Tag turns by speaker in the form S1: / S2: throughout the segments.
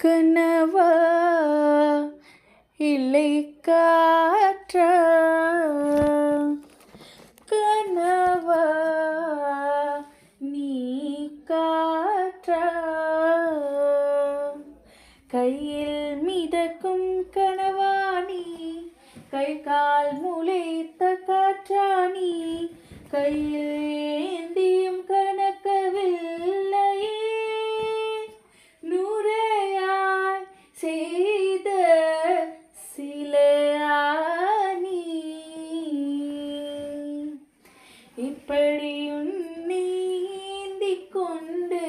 S1: கனவா இல்லை காற்றா, கனவா நீ காற்றா, கையில் மிதக்கும் கனவா நீ, கை கால் முளைத்த காற்றா நீ, கையில் ஏந்தியும் கணக்கவில்லையே, நூறையாய் செய்த சிலையா நீ. இப்படி உன்னை ஏந்திக் கொண்டு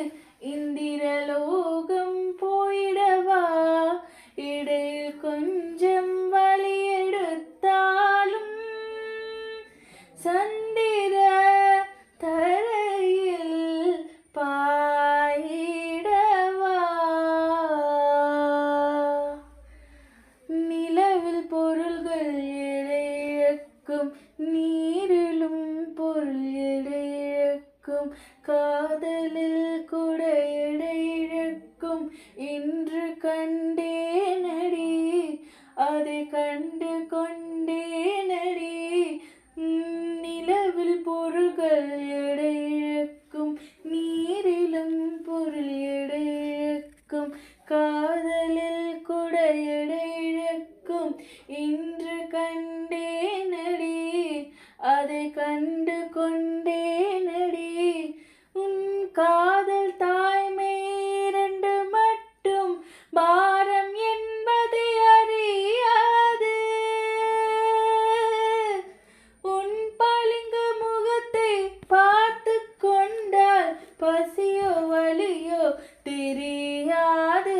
S1: இந்திரலோகம் போயிடவா, இடையில் கொஞ்சம் வலி எடுத்தாலும் சந்திர தரையில் பாயிடவா, நிலவில் பொருள்கள் எடையிழக்கும், நீரிலும் பொருள் எடையிழக்கும், காதலில் கூட எடையிழக்கும், இன்று கண்டேனடி அதை கண்டு கொண்டேனடி. நிலவில் பொருள்கள் எடையிழக்கும், நீரிலும் பொருள் எடையிழக்கும், காதலில் கூட எடையிழக்கும், இன்று கண்டேனடி அதை கண்டு கொண்டேனடி. உன் காதல் தாய்மை இரண்டு மட்டும் பாரம் என்பதை அறியாது, உன் பளிங்கு முகத்தை பார்த்து கொண்டால் பசியோ வலியோ தெரியாது.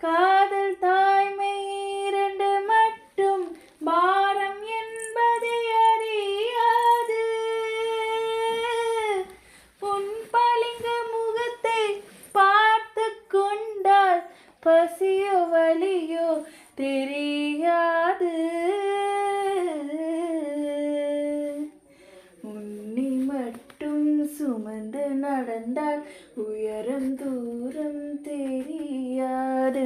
S1: காதல் தாய்மை இரண்டு மட்டும் பாரம் என்பதை அறியாது, உன் பளிங்கு முகத்தை பார்த்து கொண்டால் பசியோ வலியோ தெரியாது. உன்னை மட்டும் சுமந்து நடந்தால் உயரம் தூரம் தெரியாது,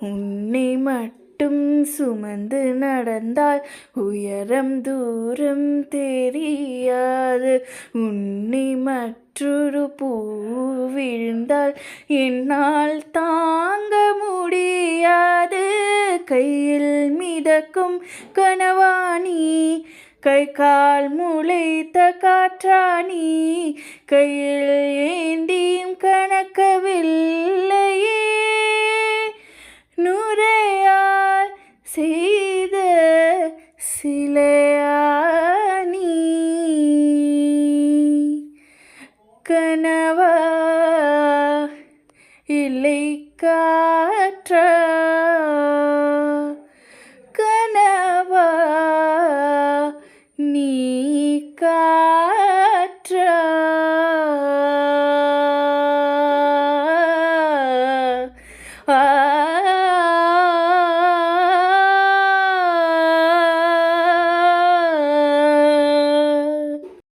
S1: உன்னை மட்டும் சுமந்து நடந்தால் உயரம் தூரம் தெரியாது, உன்னை மற்றொரு பூ விழுந்தால் என்னால் தாங்க முடியாது. கையில் மிதக்கும் கனவா நீ, கை கால் முளைத்த காற்றா நீ, கையில் ஏந்தியும் கணக்கவில்லை